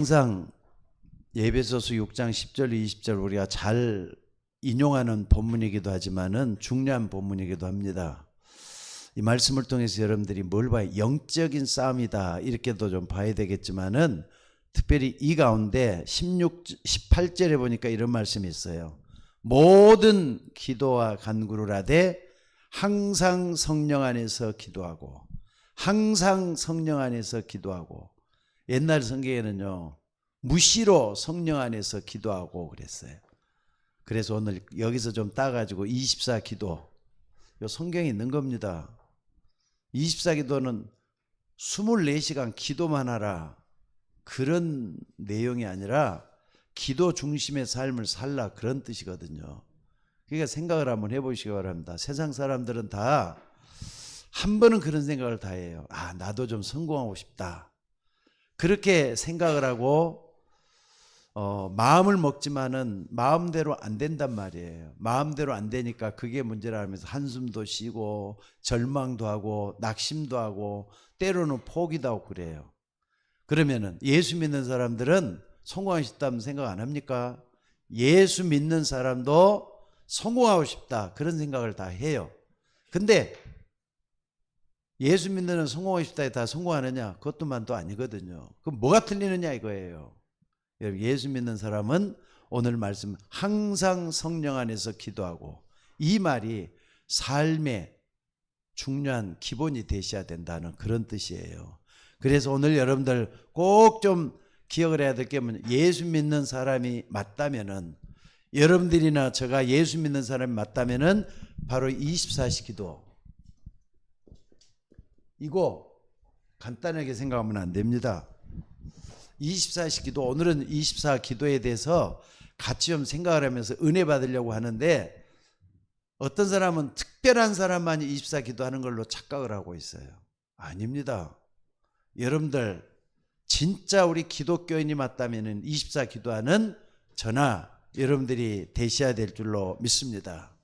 항상 예배소서 6장 10절 20절 우리가 잘 인용하는 본문이기도 하지만은 중요한 본문이기도 합니다. 이 말씀을 통해서 여러분들이 뭘 봐요? 영적인 싸움이다 이렇게도 좀 봐야 되겠지만은 특별히 이 가운데 18절에 보니까 이런 말씀이 있어요. 모든 기도와 간구를 하되 항상 성령 안에서 기도하고 항상 성령 안에서 기도하고. 옛날 성경에는요 무시로 성령 안에서 기도하고 그랬어요. 그래서 오늘 여기서 좀 따가지고 24기도 요 성경에 있는 겁니다. 24기도는 24시간 기도만 하라 그런 내용이 아니라 기도 중심의 삶을 살라 그런 뜻이거든요. 그러니까 생각을 한번 해보시기 바랍니다. 세상 사람들은 다 한 번은 그런 생각을 다 해요. 아, 나도 좀 성공하고 싶다. 그렇게 생각을 하고 마음을 먹지만은 마음대로 안 된단 말이에요. 마음대로 안 되니까 그게 문제라 하면서 한숨도 쉬고 절망도 하고 낙심도 하고 때로는 포기도 하고 그래요. 그러면은 예수 믿는 사람들은 성공하고 싶다면 생각 안 합니까? 예수 믿는 사람도 성공하고 싶다 그런 생각을 다 해요. 근데 예수 믿는 성공하고 싶다 다 성공하느냐? 그것도만 또 아니거든요. 그럼 뭐가 틀리느냐 이거예요. 예수 믿는 사람은 오늘 말씀 항상 성령 안에서 기도하고 이 말이 삶의 중요한 기본이 되셔야 된다는 그런 뜻이에요. 그래서 오늘 여러분들 꼭 좀 기억을 해야 될 게 뭐냐, 예수 믿는 사람이 맞다면은 여러분들이나 제가 예수 믿는 사람이 맞다면은 바로 24시 기도 이거 간단하게 생각하면 안 됩니다. 24시 기도, 오늘은 24기도에 대해서 같이 좀 생각을 하면서 은혜 받으려고 하는데 어떤 사람은 특별한 사람만이 24기도 하는 걸로 착각을 하고 있어요. 아닙니다. 여러분들 진짜 우리 기독교인이 맞다면 24기도하는 저나 여러분들이 되셔야 될 줄로 믿습니다.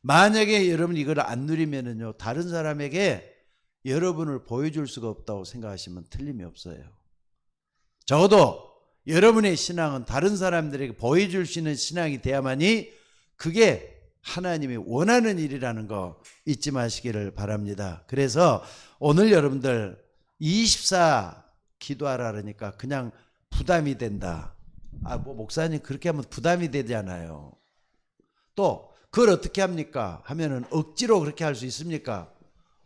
만약에 여러분 이걸 안 누리면은요 다른 사람에게 여러분을 보여줄 수가 없다고 생각하시면 틀림이 없어요. 적어도 여러분의 신앙은 다른 사람들에게 보여줄 수 있는 신앙이 돼야만이 그게 하나님이 원하는 일이라는 거 잊지 마시기를 바랍니다. 그래서 오늘 여러분들 24 기도하라 그러니까 그냥 부담이 된다. 뭐 목사님 그렇게 하면 부담이 되잖아요. 또 그걸 어떻게 합니까? 하면은 억지로 그렇게 할 수 있습니까?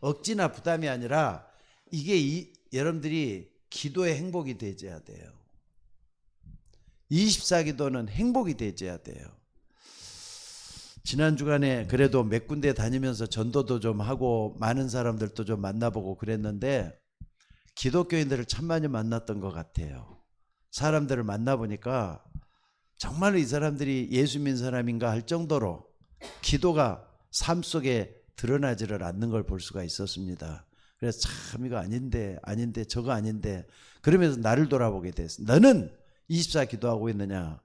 억지나 부담이 아니라 이게 여러분들이 기도의 행복이 되어야 돼요. 24기도는 행복이 되어야 돼요. 지난 주간에 그래도 몇 군데 다니면서 전도도 좀 하고 많은 사람들도 좀 만나보고 그랬는데 기독교인들을 참 많이 만났던 것 같아요. 사람들을 만나보니까 정말로 이 사람들이 예수 믿는 사람인가 할 정도로 기도가 삶 속에 드러나지를 않는 걸 볼 수가 있었습니다. 그래서 참 이거 아닌데 저거 아닌데 그러면서 나를 돌아보게 됐어요. 너는 24 기도하고 있느냐?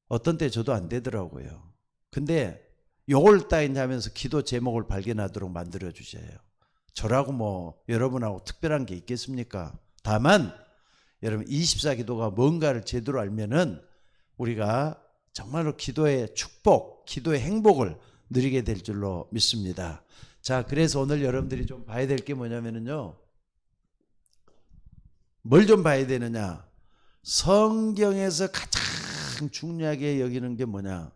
어떤 때 저도 안 되더라고요. 근데 요걸 따윈 하면서 기도 제목을 발견하도록 만들어 주셔요. 저라고 뭐 여러분하고 특별한 게 있겠습니까? 다만 여러분 24 기도가 뭔가를 제대로 알면은 우리가 정말로 기도의 축복, 기도의 행복을 누리게 될 줄로 믿습니다. 자, 그래서 오늘 여러분들이 좀 봐야 될 게 뭐냐면요. 뭘 좀 봐야 되느냐? 성경에서 가장 중요하게 여기는 게 뭐냐?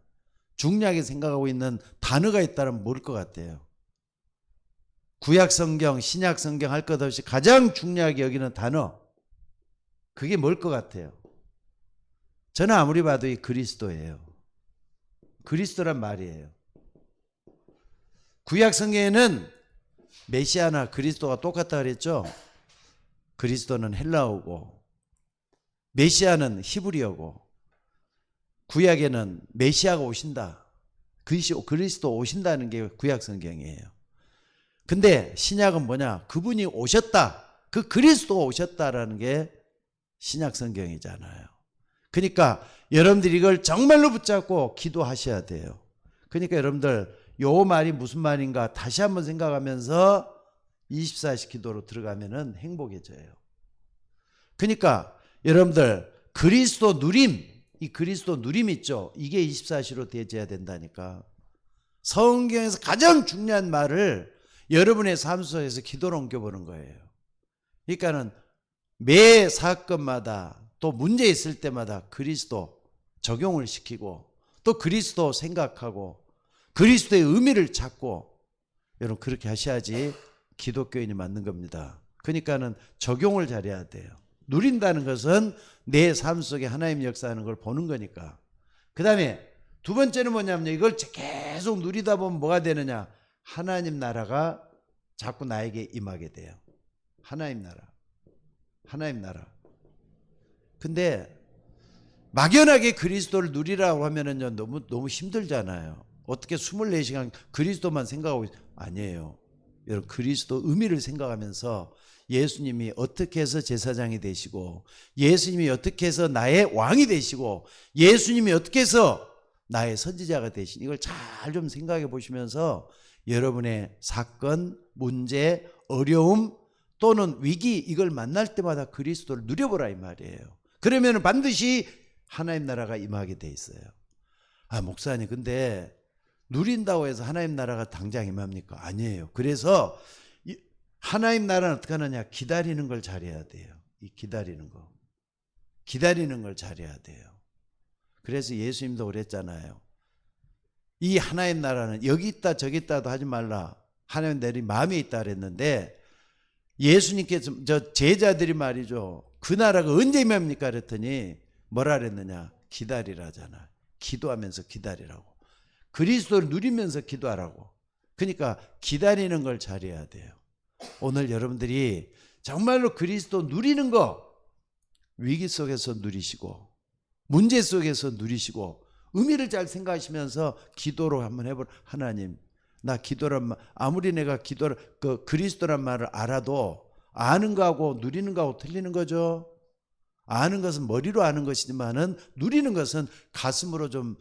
중요하게 생각하고 있는 단어가 있다면 뭘 것 같아요? 구약 성경, 신약 성경 할 것 없이 가장 중요하게 여기는 단어. 그게 뭘 것 같아요? 저는 아무리 봐도 이 그리스도예요. 그리스도란 말이에요. 구약 성경에는 메시아나 그리스도가 똑같다 그랬죠. 그리스도는 헬라어고 메시아는 히브리어고 구약에는 메시아가 오신다. 그리스도 오신다는 게 구약 성경이에요. 근데 신약은 뭐냐? 그분이 오셨다. 그 그리스도가 오셨다라는 게 신약 성경이잖아요. 그러니까 여러분들이 이걸 정말로 붙잡고 기도하셔야 돼요. 그러니까 여러분들 요 말이 무슨 말인가 다시 한번 생각하면서 24시 기도로 들어가면은 행복해져요. 그러니까 여러분들 그리스도 누림, 이 그리스도 누림 있죠. 이게 24시로 되어야 된다니까. 성경에서 가장 중요한 말을 여러분의 삶 속에서 기도로 옮겨보는 거예요. 그러니까는 매 사건마다 또 문제 있을 때마다 그리스도 적용을 시키고 또 그리스도 생각하고 그리스도의 의미를 찾고, 여러분 그렇게 하셔야지 기독교인이 맞는 겁니다. 그러니까는 적용을 잘해야 돼요. 누린다는 것은 내 삶 속에 하나님 역사하는 걸 보는 거니까. 그 다음에 두 번째는 뭐냐면요, 이걸 계속 누리다 보면 뭐가 되느냐, 하나님 나라가 자꾸 나에게 임하게 돼요. 하나님 나라, 하나님 나라. 근데 막연하게 그리스도를 누리라고 하면은요, 너무 힘들잖아요. 어떻게 24시간 그리스도만 생각하고 아니에요. 여러분 그리스도 의미를 생각하면서 예수님이 어떻게 해서 제사장이 되시고, 예수님이 어떻게 해서 나의 왕이 되시고, 예수님이 어떻게 해서 나의 선지자가 되신, 이걸 잘 좀 생각해 보시면서 여러분의 사건, 문제, 어려움 또는 위기, 이걸 만날 때마다 그리스도를 누려보라 이 말이에요. 그러면 반드시 하나님 나라가 임하게 돼 있어요. 아, 목사님 근데 누린다고 해서 하나님 나라가 당장 임합니까? 아니에요. 그래서 하나님 나라는 어떻게 하느냐, 기다리는 걸 잘해야 돼요. 이 기다리는 걸 잘해야 돼요. 그래서 예수님도 그랬잖아요. 이 하나님 나라는 여기 있다 저기 있다도 하지 말라, 하나님 나라의 마음에 있다 그랬는데, 예수님께서 저 제자들이 말이죠, 그 나라가 언제 임합니까 그랬더니 뭐라 그랬느냐, 기다리라잖아. 기도하면서 기다리라고. 그리스도를 누리면서 기도하라고. 그러니까 기다리는 걸 잘해야 돼요. 오늘 여러분들이 정말로 그리스도 누리는 거, 위기 속에서 누리시고 문제 속에서 누리시고 의미를 잘 생각하시면서 기도로 한번 해볼. 하나님, 나 기도란 말, 아무리 내가 기도를 그리스도란 말을 알아도 아는 거하고 누리는 거하고 틀리는 거죠. 아는 것은 머리로 아는 것이지만은 누리는 것은 가슴으로 좀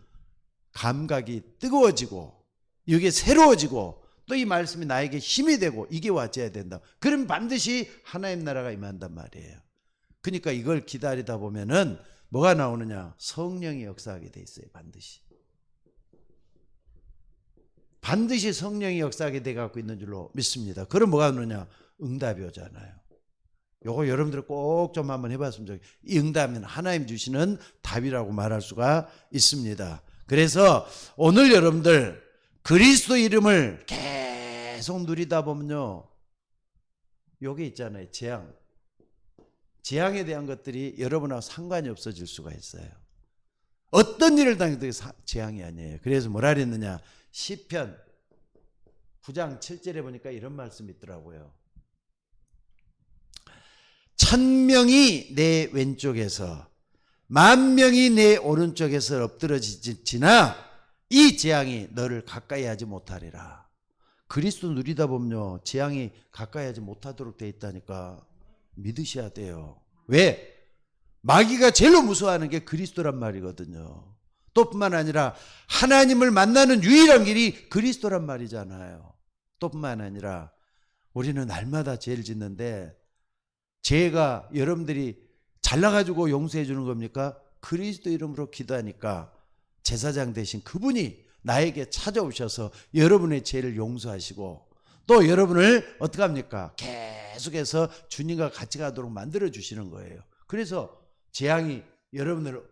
감각이 뜨거워지고 이게 새로워지고 또 이 말씀이 나에게 힘이 되고 이게 와줘야 된다. 그럼 반드시 하나님 나라가 임한단 말이에요. 그러니까 이걸 기다리다 보면은 뭐가 나오느냐, 성령이 역사하게 돼 있어요. 반드시 성령이 역사하게 돼 갖고 있는 줄로 믿습니다. 그럼 뭐가 오느냐, 응답이 오잖아요. 요거 여러분들 꼭 좀 한번 해봤으면 좋겠어요. 이 응답은 하나님 주시는 답이라고 말할 수가 있습니다. 그래서 오늘 여러분들 그리스도 이름을 계속 누리다 보면요, 요게 있잖아요, 재앙에 대한 것들이 여러분하고 상관이 없어질 수가 있어요. 어떤 일을 당해도 재앙이 아니에요. 그래서 뭐라 그랬느냐, 시편 9장 7절에 보니까 이런 말씀이 있더라고요. 1000명이 내 왼쪽에서 10,000명이 내 오른쪽에서 엎드러지지나 이 재앙이 너를 가까이 하지 못하리라. 그리스도 누리다 보면요, 재앙이 가까이 하지 못하도록 돼 있다니까 믿으셔야 돼요. 왜? 마귀가 제일로 무서워하는 게 그리스도란 말이거든요. 또 뿐만 아니라 하나님을 만나는 유일한 길이 그리스도란 말이잖아요. 또 뿐만 아니라 우리는 날마다 죄를 짓는데 죄가 여러분들이 잘나가지고 용서해 주는 겁니까? 그리스도 이름으로 기도하니까 제사장 되신 그분이 나에게 찾아오셔서 여러분의 죄를 용서하시고 또 여러분을 어떻게 합니까? 계속해서 주님과 같이 가도록 만들어 주시는 거예요. 그래서 재앙이 여러분을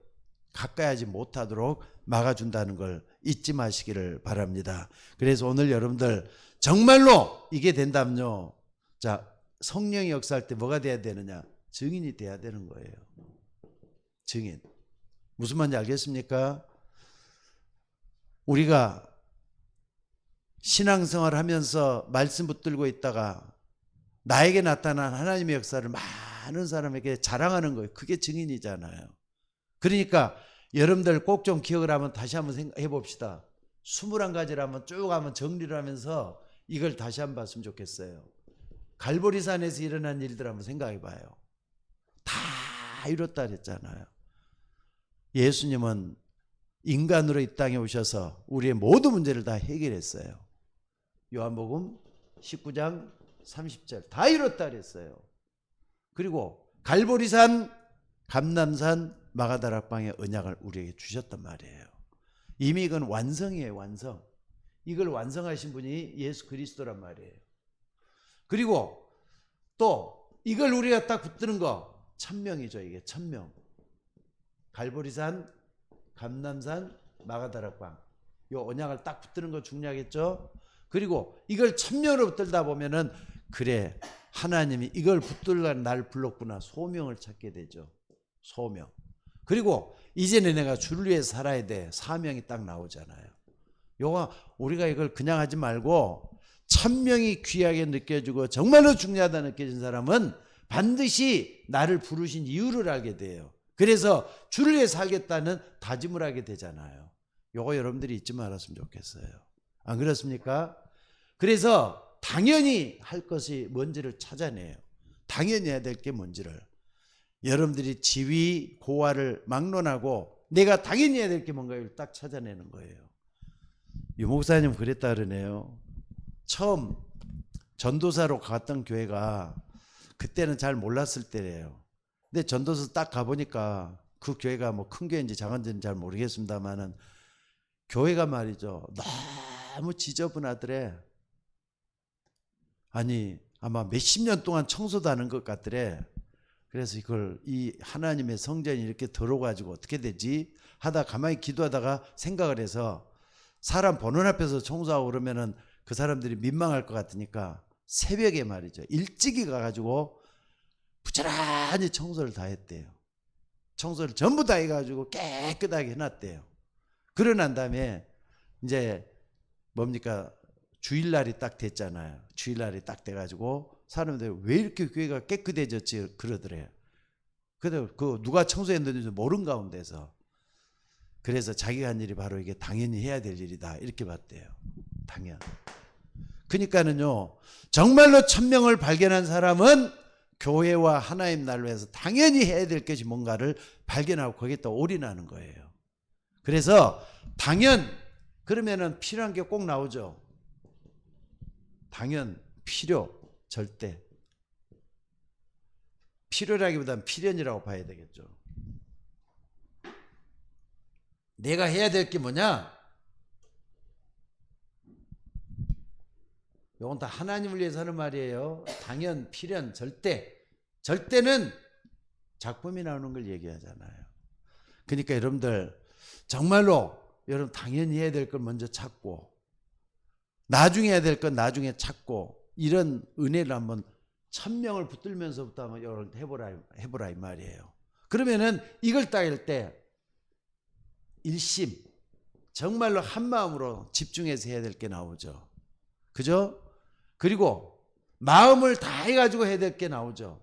가까이 하지 못하도록 막아준다는 걸 잊지 마시기를 바랍니다. 그래서 오늘 여러분들 정말로 이게 된다면요, 자, 성령이 역사할 때 뭐가 돼야 되느냐, 증인이 돼야 되는 거예요. 증인. 무슨 말인지 알겠습니까? 우리가 신앙생활 하면서 말씀 붙들고 있다가 나에게 나타난 하나님의 역사를 많은 사람에게 자랑하는 거예요. 그게 증인이잖아요. 그러니까 여러분들 꼭 좀 기억을 하면 다시 한번 생각해 봅시다. 21가지를 한번 쭉 한번 정리를 하면서 이걸 다시 한번 봤으면 좋겠어요. 갈보리산에서 일어난 일들 한번 생각해 봐요. 다 이뤘다 그랬잖아요. 예수님은 인간으로 이 땅에 오셔서 우리의 모든 문제를 다 해결했어요. 요한복음 19장 30절 다 이뤘다 그랬어요. 그리고 갈보리산 감람산 마가다락방의 언약을 우리에게 주셨단 말이에요. 이미 이건 완성이에요. 완성. 이걸 완성하신 분이 예수 그리스도란 말이에요. 그리고 또 이걸 우리가 딱 붙드는 거 천명이죠. 이게 천명. 갈보리산, 감람산, 마가다락방 요 언약을 딱 붙드는 거 중요하겠죠. 그리고 이걸 천명으로 붙들다 보면은 그래 하나님이 이걸 붙들라는 날 불렀구나 소명을 찾게 되죠. 소명. 그리고 이제는 내가 주를 위해 살아야 돼. 사명이 딱 나오잖아요. 요거 우리가 이걸 그냥 하지 말고 천명이 귀하게 느껴지고 정말로 중요하다 느껴진 사람은 반드시 나를 부르신 이유를 알게 돼요. 그래서 주를 위해 살겠다는 다짐을 하게 되잖아요. 요거 여러분들이 잊지 말았으면 좋겠어요. 안 그렇습니까? 그래서 당연히 할 것이 뭔지를 찾아내요. 당연히 해야 될 게 뭔지를. 여러분들이 지위, 고하를 막론하고 내가 당연히 해야 될 게 뭔가를 딱 찾아내는 거예요. 유 목사님 그랬다 그러네요. 처음 전도사로 갔던 교회가 그때는 잘 몰랐을 때래요. 근데 전도사 딱 가보니까 그 교회가 뭐 큰 교회인지 작은 교회인지 잘 모르겠습니다만은 교회가 말이죠. 너무 지저분하더래. 아니 아마 몇십 년 동안 청소도 하는 것 같더래. 그래서 이걸 이 하나님의 성전이 이렇게 더러워가지고 어떻게 되지? 하다 가만히 기도하다가 생각을 해서 사람 보는 앞에서 청소하고 그러면은 그 사람들이 민망할 것 같으니까 새벽에 말이죠. 일찍이 가가지고 부지런히 청소를 다 했대요. 청소를 전부 다 해가지고 깨끗하게 해놨대요. 그러고 난 다음에 이제 뭡니까? 주일날이 딱 됐잖아요. 주일날이 딱 돼가지고 사람들이 왜 이렇게 교회가 깨끗해졌지 그러더래요. 근데 그 누가 청소했는지 모른 가운데서 그래서 자기가 한 일이 바로 이게 당연히 해야 될 일이다 이렇게 봤대요. 당연. 그러니까는요 정말로 천명을 발견한 사람은 교회와 하나님 나라를 위해서 당연히 해야 될 것이 뭔가를 발견하고 거기에 또 올인하는 거예요. 그래서 당연 그러면은 필요한 게 꼭 나오죠. 당연, 필요, 절대. 필요라기보다는 필연이라고 봐야 되겠죠. 내가 해야 될 게 뭐냐? 이건 다 하나님을 위해서 하는 말이에요. 당연, 필연, 절대. 절대는 작품이 나오는 걸 얘기하잖아요. 그러니까 여러분들 정말로 여러분 당연히 해야 될 걸 먼저 찾고 나중에 해야 될 건 나중에 찾고 이런 은혜를 한번 천명을 붙들면서부터 한번 여러분 해보라 이 말이에요. 그러면은 이걸 따일 때 일심 정말로 한 마음으로 집중해서 해야 될 게 나오죠. 그죠? 그리고 마음을 다 해가지고 해야 될 게 나오죠.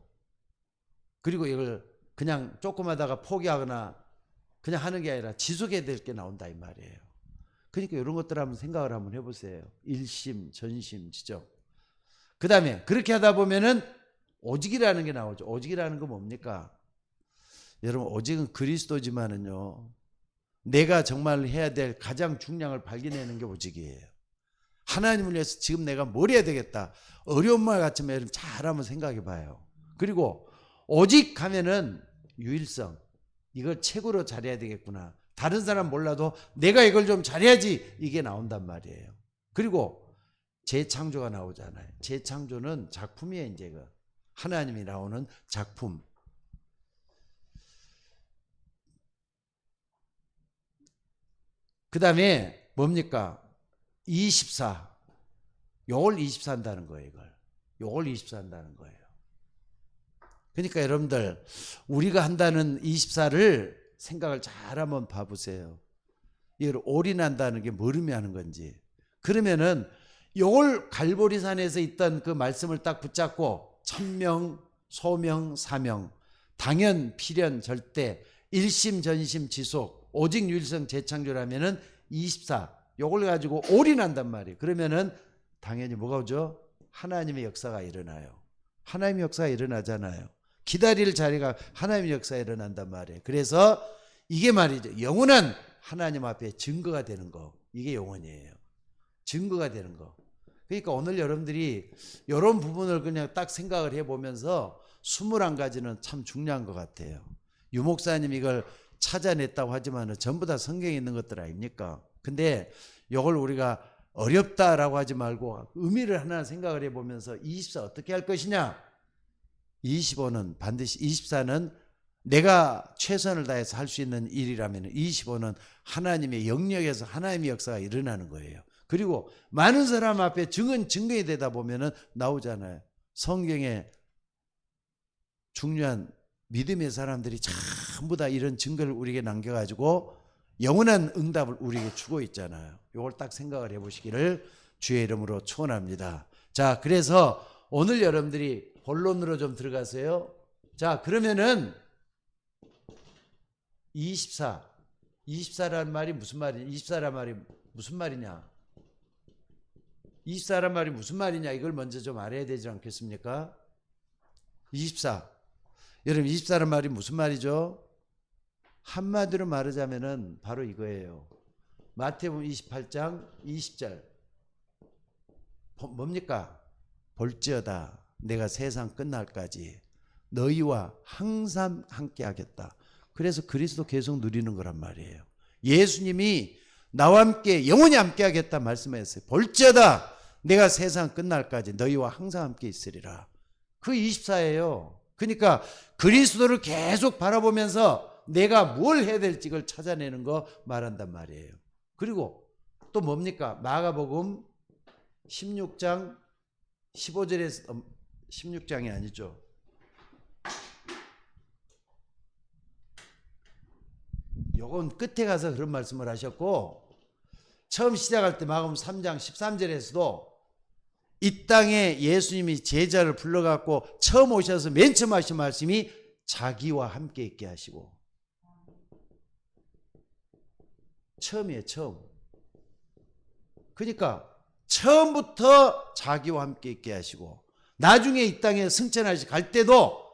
그리고 이걸 그냥 조금 하다가 포기하거나 그냥 하는 게 아니라 지속해야 될 게 나온다 이 말이에요. 그러니까 이런 것들 한번 생각을 한번 해보세요. 일심, 전심, 지적. 그 다음에 그렇게 하다 보면은 오직이라는 게 나오죠. 오직이라는 건 뭡니까? 여러분 오직은 그리스도지만은요. 내가 정말 해야 될 가장 중량을 발견하는 게 오직이에요. 하나님을 위해서 지금 내가 뭘 해야 되겠다. 어려운 말 같지만 여러분 잘 한번 생각해 봐요. 그리고 오직 하면은 유일성. 이걸 최고로 잘해야 되겠구나. 다른 사람 몰라도 내가 이걸 좀 잘해야지 이게 나온단 말이에요. 그리고 재창조가 나오잖아요. 재창조는 작품이에요. 이제 그 하나님이 나오는 작품. 그 다음에 뭡니까? 24. 요걸 24 한다는 거예요. 요걸 24 한다는 거예요. 그러니까 여러분들 우리가 한다는 24를 생각을 잘 한번 봐보세요. 이걸 올인한다는 게 뭘 의미하는 건지. 그러면은 요걸 갈보리산에서 있던 그 말씀을 딱 붙잡고 천명, 소명, 사명, 당연, 필연, 절대, 일심, 전심, 지속, 오직, 유일성, 재창조라면은 24. 요걸 가지고 올인한단 말이에요. 그러면은 당연히 뭐가 오죠? 하나님의 역사가 일어나요. 하나님의 역사가 일어나잖아요. 기다릴 자리가 하나님의 역사가 일어난단 말이에요. 그래서 이게 말이죠. 영원한 하나님 앞에 증거가 되는 거. 이게 영원이에요. 증거가 되는 거. 그러니까 오늘 여러분들이 이런 부분을 그냥 딱 생각을 해보면서 21가지는 참 중요한 것 같아요. 유 목사님 이걸 찾아냈다고 하지만 전부 다 성경에 있는 것들 아닙니까? 근데 이걸 우리가 어렵다라고 하지 말고 의미를 하나 생각을 해보면서 24 어떻게 할 것이냐? 25는 반드시 24는 내가 최선을 다해서 할 수 있는 일이라면 25는 하나님의 영역에서 하나님의 역사가 일어나는 거예요. 그리고 많은 사람 앞에 증언이 되다 보면은 나오잖아요. 성경에 중요한 믿음의 사람들이 전부 다 이런 증거를 우리에게 남겨가지고 영원한 응답을 우리에게 주고 있잖아요. 이걸 딱 생각을 해보시기를 주의 이름으로 축원합니다. 자, 그래서 오늘 여러분들이 본론으로 좀 들어가세요. 자, 그러면은 24라는 말이 무슨 말이냐? 24라는 말이 무슨 말이냐? 24란 말이 무슨 말이냐? 이걸 먼저 좀 알아야 되지 않겠습니까? 24. 여러분 24란 말이 무슨 말이죠? 한마디로 말하자면은 바로 이거예요. 마태복음 28장 20절. 뭡니까? 볼지어다 내가 세상 끝날까지 너희와 항상 함께 하겠다. 그래서 그리스도 계속 누리는 거란 말이에요. 예수님이 나와 함께 영원히 함께 하겠다 말씀하셨어요. 볼지어다 내가 세상 끝날까지 너희와 항상 함께 있으리라. 그 24예요. 그러니까 그리스도를 계속 바라보면서 내가 뭘 해야 될지 를 찾아내는 거 말한단 말이에요. 그리고 또 뭡니까? 마가복음 16장 15절에서 16장이 아니죠. 요건 끝에 가서 그런 말씀을 하셨고 처음 시작할 때 마가복음 3장 13절에서도 이 땅에 예수님이 제자를 불러갖고 처음 오셔서 맨 처음 하신 말씀이 자기와 함께 있게 하시고 처음이에요. 처음. 그러니까 처음부터 자기와 함께 있게 하시고 나중에 이 땅에 승천하시 갈 때도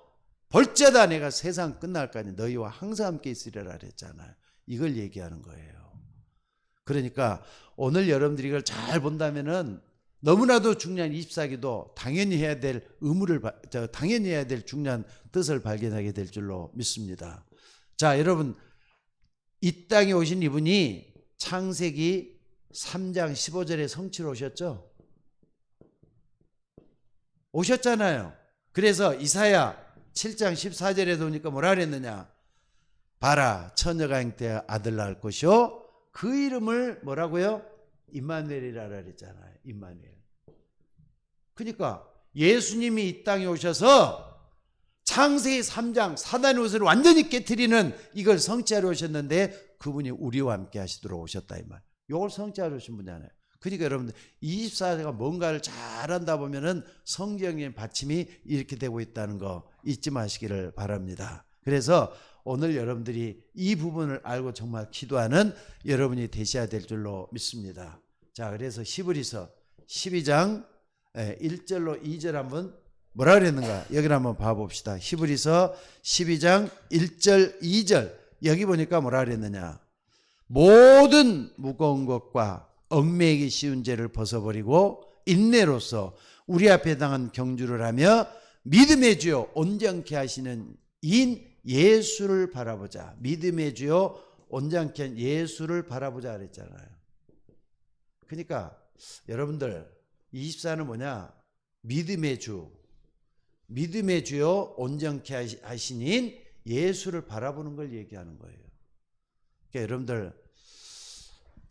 볼지어다 내가 세상 끝날까지 너희와 항상 함께 있으리라 그랬잖아요. 이걸 얘기하는 거예요. 그러니까 오늘 여러분들이 이걸 잘 본다면은 너무나도 중요한 24기도 당연히 해야 될 의무를 당연히 해야 될 중요한 뜻을 발견하게 될 줄로 믿습니다. 자, 여러분 이 땅에 오신 이분이 창세기 3장 15절에 성취로 오셨죠? 오셨잖아요. 그래서 이사야 7장 14절에 보니까 뭐라 그랬느냐? 봐라 처녀가 잉태하여 아들 낳을 것이요 그 이름을 뭐라고요? 임마누엘이라 그랬잖아요. 임마누엘. 그러니까 예수님이 이 땅에 오셔서 창세기 3장 사단의 옷을 완전히 깨트리는 이걸 성취하러 오셨는데 그분이 우리와 함께 하시도록 오셨다 이 말. 이걸 성취하러 오신 분이잖아요. 그러니까 여러분들 24세가 뭔가를 잘한다 보면은 성경의 받침이 이렇게 되고 있다는 거 잊지 마시기를 바랍니다. 그래서 오늘 여러분들이 이 부분을 알고 정말 기도하는 여러분이 되셔야 될 줄로 믿습니다. 자, 그래서 히브리서 12장 1절로 2절 한번 뭐라 그랬는가? 여기를 한번 봐봅시다. 히브리서 12장 1절 2절 여기 보니까 뭐라 그랬느냐? 모든 무거운 것과 얽매이기 쉬운 죄를 벗어버리고 인내로서 우리 앞에 당한 경주를 하며 믿음의 주요 온전케 하시는 인 예수를 바라보자. 믿음의 주요 온전케 한 예수를 바라보자 그랬잖아요. 그러니까 여러분들 24는 뭐냐? 믿음의 주. 믿음의 주요 온전케 하시닌 예수를 바라보는 걸 얘기하는 거예요. 그러니까 여러분들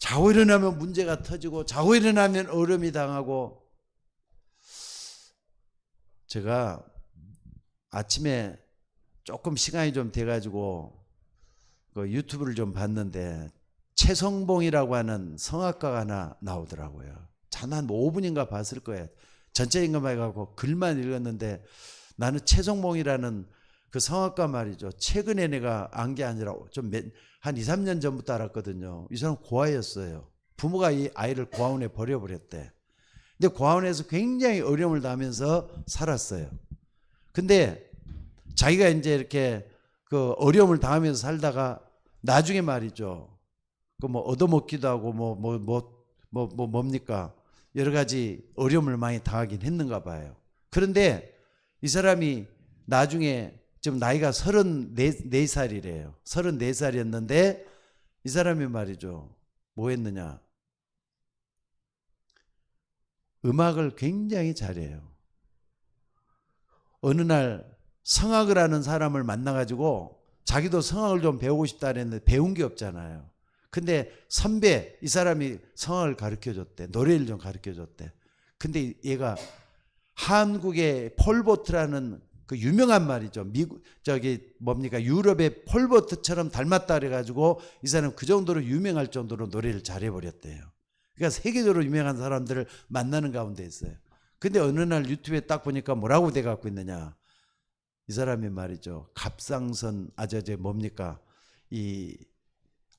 자고 일어나면 문제가 터지고 자고 일어나면 어려움이 당하고 제가 아침에 조금 시간이 좀 돼가지고 그 유튜브를 좀 봤는데 최성봉이라고 하는 성악가가 하나 나오더라고요. 한 5분인가 봤을 거예요. 전체 인감 해가지고 글만 읽었는데 나는 최성봉이라는 그 성악가 말이죠. 최근에 내가 안 게 아니라 좀 한 2, 3년 전부터 알았거든요. 이 사람 고아였어요. 부모가 이 아이를 고아원에 버려버렸대. 근데 고아원에서 굉장히 어려움을 당하면서 살았어요. 근데 자기가 이제 이렇게 그 어려움을 당하면서 살다가 나중에 말이죠. 그 뭐 얻어먹기도 하고 뭡니까? 여러 가지 어려움을 많이 당하긴 했는가 봐요. 그런데 이 사람이 나중에 지금 나이가 34살이래요. 34살이었는데 이 사람이 말이죠. 뭐 했느냐. 음악을 굉장히 잘해요. 어느 날 성악을 하는 사람을 만나가지고 자기도 성악을 좀 배우고 싶다 그랬는데 배운 게 없잖아요. 근데 선배 이 사람이 성악을 가르쳐줬대. 노래를 좀 가르쳐줬대. 근데 얘가 한국의 폴보트라는 그 유명한 말이죠. 미국 저기 뭡니까 유럽의 폴보트처럼 닮았다 그래가지고 이 사람 그 정도로 유명할 정도로 노래를 잘해버렸대요. 그러니까 세계적으로 유명한 사람들을 만나는 가운데 있어요. 근데 어느 날 유튜브에 딱 보니까 뭐라고 돼 갖고 있느냐. 이 사람이 말이죠. 갑상선 뭡니까 이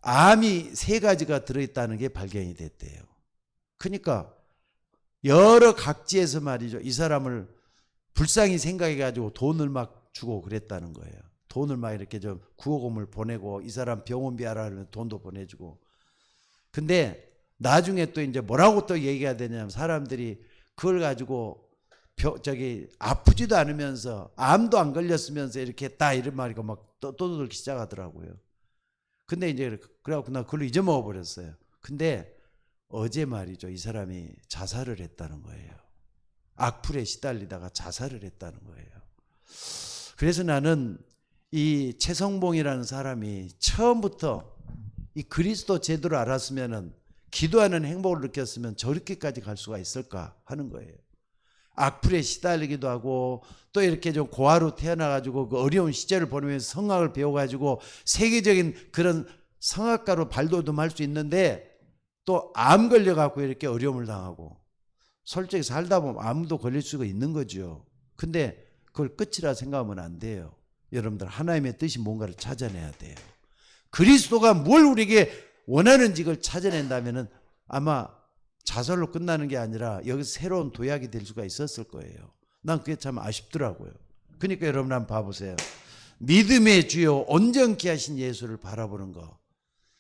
암이 3가지가 들어있다는 게 발견이 됐대요. 그러니까 여러 각지에서 말이죠. 이 사람을 불쌍히 생각해가지고 돈을 막 주고 그랬다는 거예요. 돈을 막 이렇게 좀 구호금을 보내고 이 사람 병원비 하라 그러면 돈도 보내주고. 근데 나중에 또 이제 뭐라고 또 얘기해야 되냐면 사람들이 그걸 가지고 아프지도 않으면서 암도 안 걸렸으면서 이렇게 다 이런 말이고 막 떠들기 시작하더라고요. 근데 이제 그래갖고 나 그걸로 잊어먹어 버렸어요. 근데 어제 말이죠. 이 사람이 자살을 했다는 거예요. 악플에 시달리다가 자살을 했다는 거예요. 그래서 나는 이 최성봉이라는 사람이 처음부터 이 그리스도 제도를 알았으면은 기도하는 행복을 느꼈으면 저렇게까지 갈 수가 있을까 하는 거예요. 악플에 시달리기도 하고 또 이렇게 좀 고아로 태어나가지고 그 어려운 시절을 보내면서 성악을 배워가지고 세계적인 그런 성악가로 발돋움할 수 있는데 또 암 걸려갖고 이렇게 어려움을 당하고 솔직히 살다 보면 암도 걸릴 수가 있는 거죠. 근데 그걸 끝이라 생각하면 안 돼요. 여러분들 하나님의 뜻이 뭔가를 찾아내야 돼요. 그리스도가 뭘 우리에게 원하는지 그걸 찾아낸다면은 아마 자살로 끝나는 게 아니라 여기서 새로운 도약이 될 수가 있었을 거예요. 난 그게 참 아쉽더라고요. 그러니까 여러분 한번 봐보세요. 믿음의 주요 온전케 하신 예수를 바라보는 거.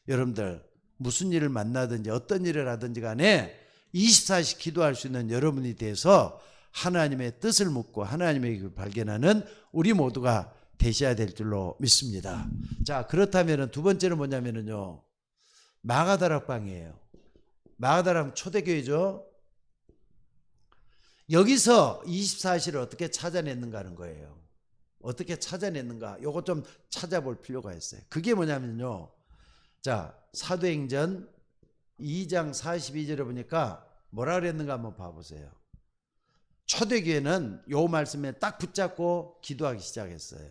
여러분들 무슨 일을 만나든지 어떤 일을 하든지 간에 24시 기도할 수 있는 여러분이 돼서 하나님의 뜻을 묻고 하나님의 길을 발견하는 우리 모두가 되셔야 될 줄로 믿습니다. 자, 그렇다면 두 번째는 뭐냐면요. 마가다락방이에요. 마가다락 초대교회죠. 여기서 24시를 어떻게 찾아냈는가 하는 거예요. 어떻게 찾아냈는가? 요거 좀 찾아볼 필요가 있어요. 그게 뭐냐면요. 자, 사도행전 2장 42절에 보니까 뭐라 그랬는가 한번 봐보세요. 초대교회는 요 말씀에 딱 붙잡고 기도하기 시작했어요.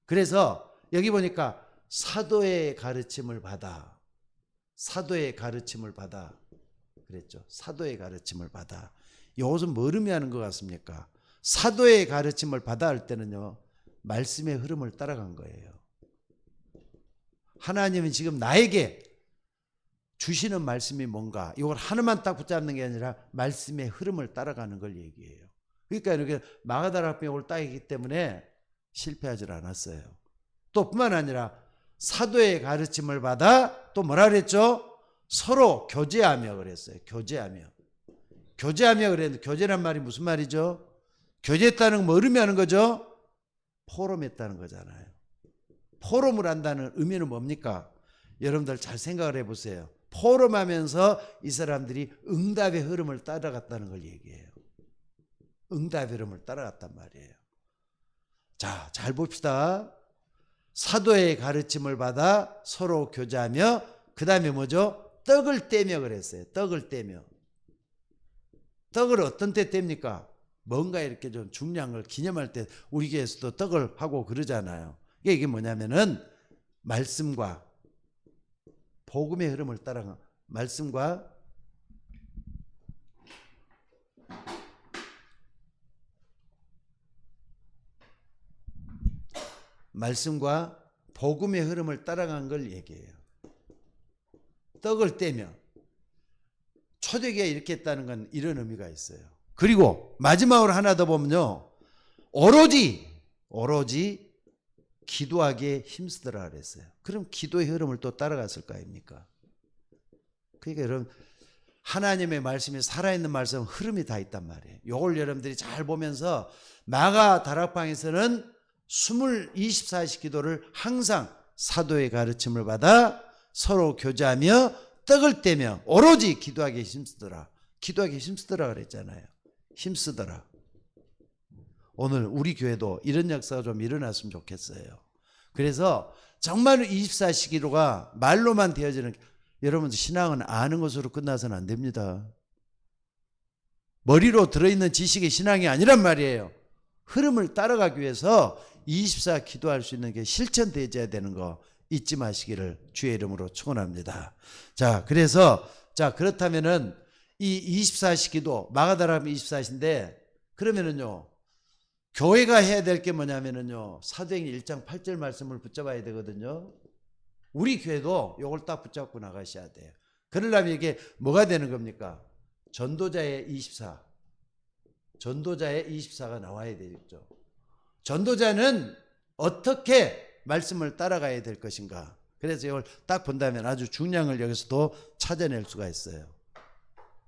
그래서 여기 보니까 사도의 가르침을 받아. 사도의 가르침을 받아. 그랬죠. 사도의 가르침을 받아. 이것은 뭘 의미하는 것 같습니까? 사도의 가르침을 받아 할 때는요. 말씀의 흐름을 따라간 거예요. 하나님은 지금 나에게 주시는 말씀이 뭔가 이걸 하나만 딱 붙잡는 게 아니라 말씀의 흐름을 따라가는 걸 얘기해요. 그러니까 이렇게 마가다락방을 따기 때문에 실패하지 않았어요. 또 뿐만 아니라 사도의 가르침을 받아 또 뭐라 그랬죠? 서로 교제하며 그랬어요. 교제하며 그랬는데 교제란 말이 무슨 말이죠? 교제했다는 건 뭐 의미하는 거죠? 포럼했다는 거잖아요. 포럼을 한다는 의미는 뭡니까? 여러분들 잘 생각을 해보세요. 포럼하면서 이 사람들이 응답의 흐름을 따라갔다는 걸 얘기해요. 응답의 흐름을 따라갔단 말이에요. 자, 잘 봅시다. 사도의 가르침을 받아 서로 교제하며 그 다음에 뭐죠? 떡을 떼며 그랬어요. 떡을 떼며. 떡을 어떤 때 뗍니까? 뭔가 이렇게 좀 중요한 걸 기념할 때 우리 교회에서도 떡을 하고 그러잖아요. 이게 뭐냐면은 말씀과 복음의 흐름을 따라가 말씀과 복음의 흐름을 따라간 걸 얘기해요. 떡을 떼며 초대교회가 이렇게 했다는 건 이런 의미가 있어요. 그리고 마지막으로 하나 더 보면요. 오로지 기도하기에 힘쓰더라 그랬어요. 그럼 기도의 흐름을 또 따라갔을 거 아닙니까? 그러니까 여러분 하나님의 말씀이 살아있는 말씀 흐름이 다 있단 말이에요. 이걸 여러분들이 잘 보면서 마가 다락방에서는 24시 기도를 항상 사도의 가르침을 받아 서로 교제하며 떡을 떼며 오로지 기도하기에 힘쓰더라. 기도하기에 힘쓰더라 그랬잖아요. 힘쓰더라. 오늘 우리 교회도 이런 역사가 좀 일어났으면 좋겠어요. 그래서 정말로 24시 기도가 말로만 되어지는, 여러분들 신앙은 아는 것으로 끝나서는 안 됩니다. 머리로 들어있는 지식이 신앙이 아니란 말이에요. 흐름을 따라가기 위해서 24 기도할 수 있는 게 실천되어야 되는 거 잊지 마시기를 주의 이름으로 축원합니다. 자, 그래서 그렇다면은 이 24시 기도, 마가다락음 24시인데 그러면은요, 교회가 해야 될 게 뭐냐면은요, 사도행전 1장 8절 말씀을 붙잡아야 되거든요. 우리 교회도 이걸 딱 붙잡고 나가셔야 돼요. 그러려면 이게 뭐가 되는 겁니까? 전도자의 24. 전도자의 24가 나와야 되겠죠. 전도자는 어떻게 말씀을 따라가야 될 것인가. 그래서 이걸 딱 본다면 아주 중요한 걸 여기서도 찾아낼 수가 있어요.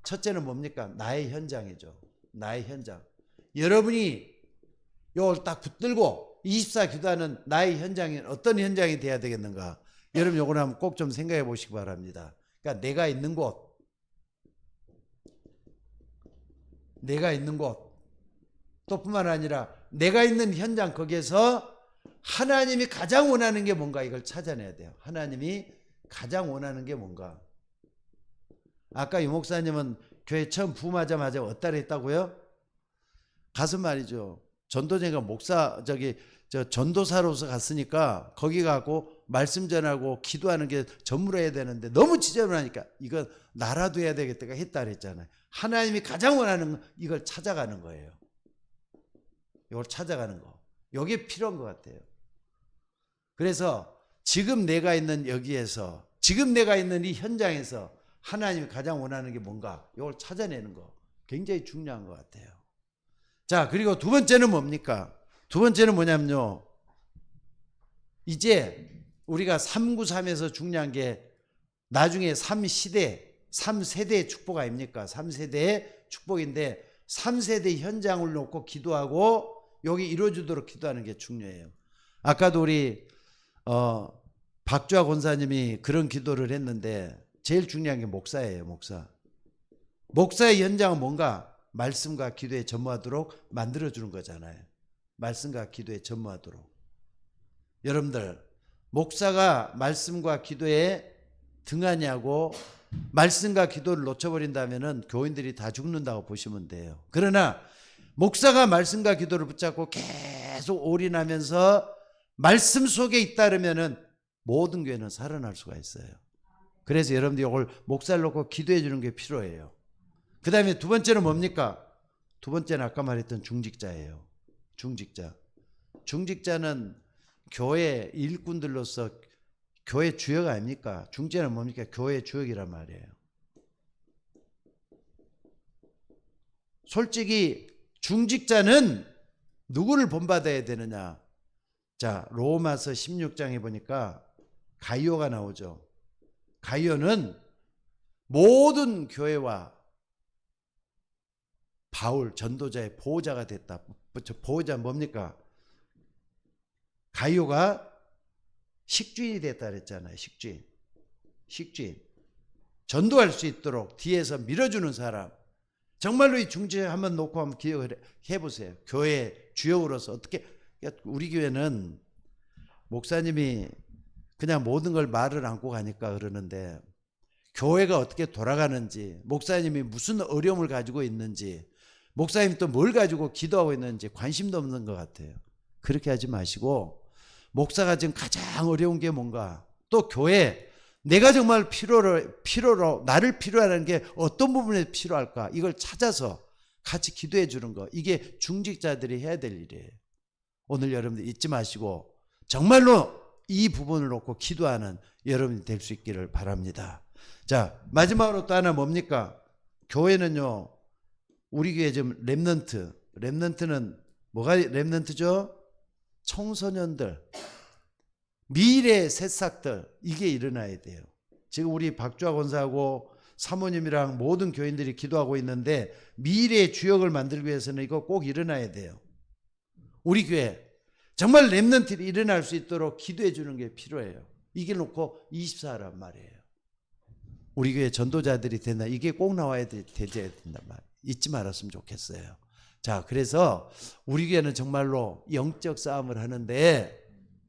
첫째는 뭡니까? 나의 현장이죠. 나의 현장. 여러분이 이걸 딱 붙들고 24 기도하는 나의 현장이 어떤 현장이 돼야 되겠는가? 여러분 이걸 한번 꼭 좀 생각해 보시기 바랍니다. 그러니까 내가 있는 곳, 또 뿐만 아니라 내가 있는 현장, 거기에서 하나님이 가장 원하는 게 뭔가, 이걸 찾아내야 돼요. 하나님이 가장 원하는 게 뭔가. 아까 유 목사님은 교회 처음 부임하자마자 어디다 했다고요? 가서 말이죠. 전도제가 전도사로서 갔으니까 거기 가고 말씀 전하고 기도하는 게 전무로 해야 되는데 너무 지저분하니까 이거 나라도 해야 되겠다가 했다 그랬잖아요. 하나님이 가장 원하는 이걸 찾아가는 거예요. 이걸 찾아가는 거. 이게 필요한 것 같아요. 그래서 지금 내가 있는 여기에서, 지금 내가 있는 이 현장에서 하나님이 가장 원하는 게 뭔가, 이걸 찾아내는 거 굉장히 중요한 것 같아요. 자, 그리고 두 번째는 뭡니까? 두 번째는 뭐냐면요, 이제 우리가 393에서 중요한 게 나중에 3세대의 축복 아닙니까? 3세대의 축복인데 3세대 현장을 놓고 기도하고 여기 이루어지도록 기도하는 게 중요해요. 아까도 우리 박주아 권사님이 그런 기도를 했는데 제일 중요한 게 목사예요. 목사의 현장은 뭔가? 말씀과 기도에 전무하도록 만들어주는 거잖아요. 말씀과 기도에 전무하도록. 여러분들, 목사가 말씀과 기도에 등하냐고 말씀과 기도를 놓쳐버린다면 교인들이 다 죽는다고 보시면 돼요. 그러나 목사가 말씀과 기도를 붙잡고 계속 올인하면서 말씀 속에 잇따르면 모든 교회는 살아날 수가 있어요. 그래서 여러분들이 이걸 목사를 놓고 기도해 주는 게 필요해요. 그 다음에 두 번째는 뭡니까? 두 번째는 아까 말했던 중직자예요. 중직자는 교회 일꾼들로서 교회 주역 아닙니까? 중직자는 뭡니까? 교회 주역이란 말이에요. 솔직히 중직자는 누구를 본받아야 되느냐? 자, 로마서 16장에 보니까 가이오가 나오죠. 가이오는 모든 교회와 바울 전도자의 보호자가 됐다. 보호자 뭡니까? 가이오가 식주인이 됐다 그랬잖아요. 식주인. 전도할 수 있도록 뒤에서 밀어주는 사람. 정말로 이 중직자 한번 놓고 한번 기억을 해보세요. 교회 주역으로서 어떻게, 우리 교회는 목사님이 그냥 모든 걸 말을 안고 가니까 그러는데 교회가 어떻게 돌아가는지, 목사님이 무슨 어려움을 가지고 있는지, 목사님이 또 뭘 가지고 기도하고 있는지 관심도 없는 것 같아요. 그렇게 하지 마시고 목사가 지금 가장 어려운 게 뭔가, 또 교회 내가 정말 필요로 나를 필요하는 게 어떤 부분에 필요할까, 이걸 찾아서 같이 기도해 주는 거, 이게 중직자들이 해야 될 일이에요. 오늘 여러분들 잊지 마시고 정말로 이 부분을 놓고 기도하는 여러분이 될 수 있기를 바랍니다. 자, 마지막으로 또 하나 뭡니까? 교회는요, 우리 교회 지금 렘넌트는 뭐가 렘넌트죠? 청소년들, 미래 새싹들, 이게 일어나야 돼요. 지금 우리 박주아 권사하고 사모님이랑 모든 교인들이 기도하고 있는데 미래의 주역을 만들기 위해서는 이거 꼭 일어나야 돼요. 우리 교회 정말 렘넌트들이 일어날 수 있도록 기도해 주는 게 필요해요. 이게 놓고 24란 말이에요. 우리 교회 전도자들이 된다. 이게 꼭 나와야 되져야 된단 말. 잊지 말았으면 좋겠어요. 자, 그래서 우리 교회는 정말로 영적 싸움을 하는데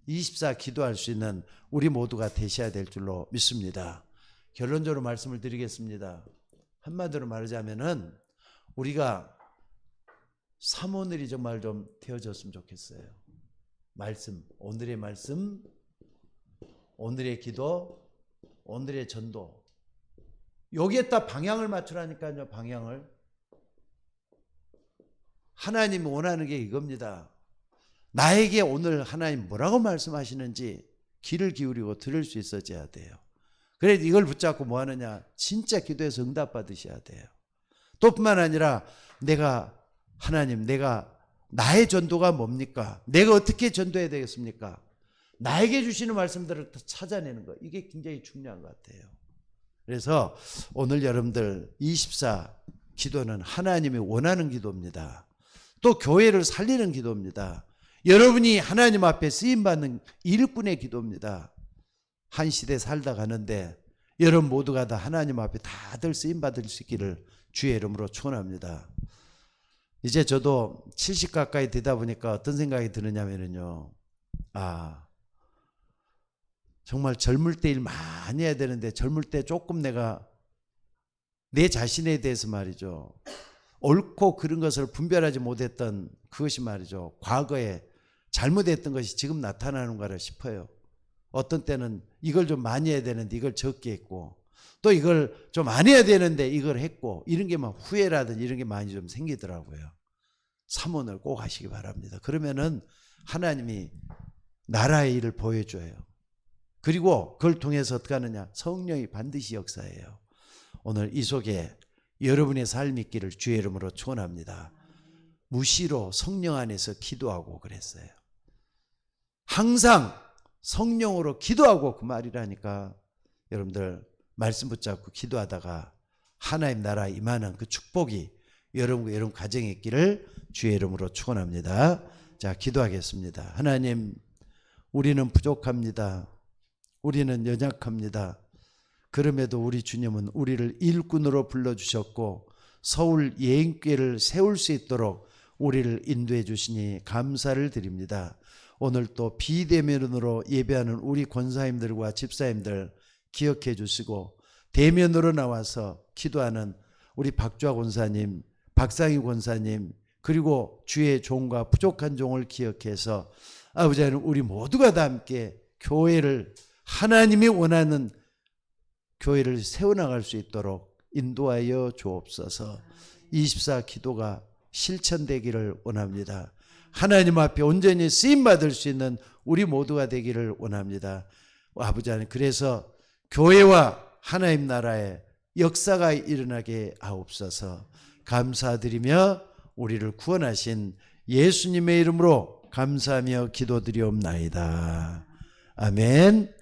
24 기도할 수 있는 우리 모두가 되셔야 될 줄로 믿습니다. 결론적으로 말씀을 드리겠습니다. 한마디로 말하자면은 우리가 사모늘이 정말 좀 되어졌으면 좋겠어요. 말씀, 오늘의 말씀, 오늘의 기도, 오늘의 전도. 여기에다 방향을 맞추라니까요. 방향을. 하나님이 원하는 게 이겁니다. 나에게 오늘 하나님 뭐라고 말씀하시는지 귀를 기울이고 들을 수 있어져야 돼요. 그래서 이걸 붙잡고 뭐 하느냐? 진짜 기도해서 응답받으셔야 돼요. 또 뿐만 아니라 하나님 내가 나의 전도가 뭡니까? 내가 어떻게 전도해야 되겠습니까? 나에게 주시는 말씀들을 찾아내는 거. 이게 굉장히 중요한 것 같아요. 그래서 오늘 여러분들 24 기도는 하나님이 원하는 기도입니다. 또 교회를 살리는 기도입니다. 여러분이 하나님 앞에 쓰임받는 일꾼의 기도입니다. 한 시대 살다 가는데 여러분 모두가 다 하나님 앞에 다들 쓰임받을 수 있기를 주의 이름으로 축원합니다. 이제 저도 70 가까이 되다 보니까 어떤 생각이 드느냐면요. 정말 젊을 때 일 많이 해야 되는데 젊을 때 조금 내가 내 자신에 대해서 말이죠. 옳고 그른 것을 분별하지 못했던 그것이 말이죠. 과거에 잘못했던 것이 지금 나타나는가 싶어요. 어떤 때는 이걸 좀 많이 해야 되는데 이걸 적게 했고 또 이걸 좀 안 해야 되는데 이걸 했고 이런 게 막 후회라든지 이런 게 많이 좀 생기더라고요. 사모를 꼭 하시기 바랍니다. 그러면은 하나님이 나라의 일을 보여줘요. 그리고 그걸 통해서 어떻게 하느냐? 성령이 반드시 역사해요. 오늘 이 속에 여러분의 삶이 있기를 주의 이름으로 축원합니다. 무시로 성령 안에서 기도하고 그랬어요. 항상 성령으로 기도하고 그 말이라니까 여러분들 말씀 붙잡고 기도하다가 하나님 나라 임하는 그 축복이 여러분과 여러분 가정에 있기를 주의 이름으로 축원합니다. 자, 기도하겠습니다. 하나님, 우리는 부족합니다. 우리는 연약합니다. 그럼에도 우리 주님은 우리를 일꾼으로 불러주셨고 서울 예행교회를 세울 수 있도록 우리를 인도해 주시니 감사를 드립니다. 오늘 또 비대면으로 예배하는 우리 권사님들과 집사님들 기억해 주시고 대면으로 나와서 기도하는 우리 박주아 권사님, 박상희 권사님 그리고 주의 종과 부족한 종을 기억해서 아버지 하나님 우리 모두가 다 함께 교회를 하나님이 원하는 교회를 세워나갈 수 있도록 인도하여 주옵소서. 24 기도가 실천되기를 원합니다. 하나님 앞에 온전히 쓰임받을 수 있는 우리 모두가 되기를 원합니다. 아버지 하나님, 그래서 교회와 하나님 나라의 역사가 일어나게 하옵소서. 감사드리며 우리를 구원하신 예수님의 이름으로 감사하며 기도드리옵나이다. 아멘.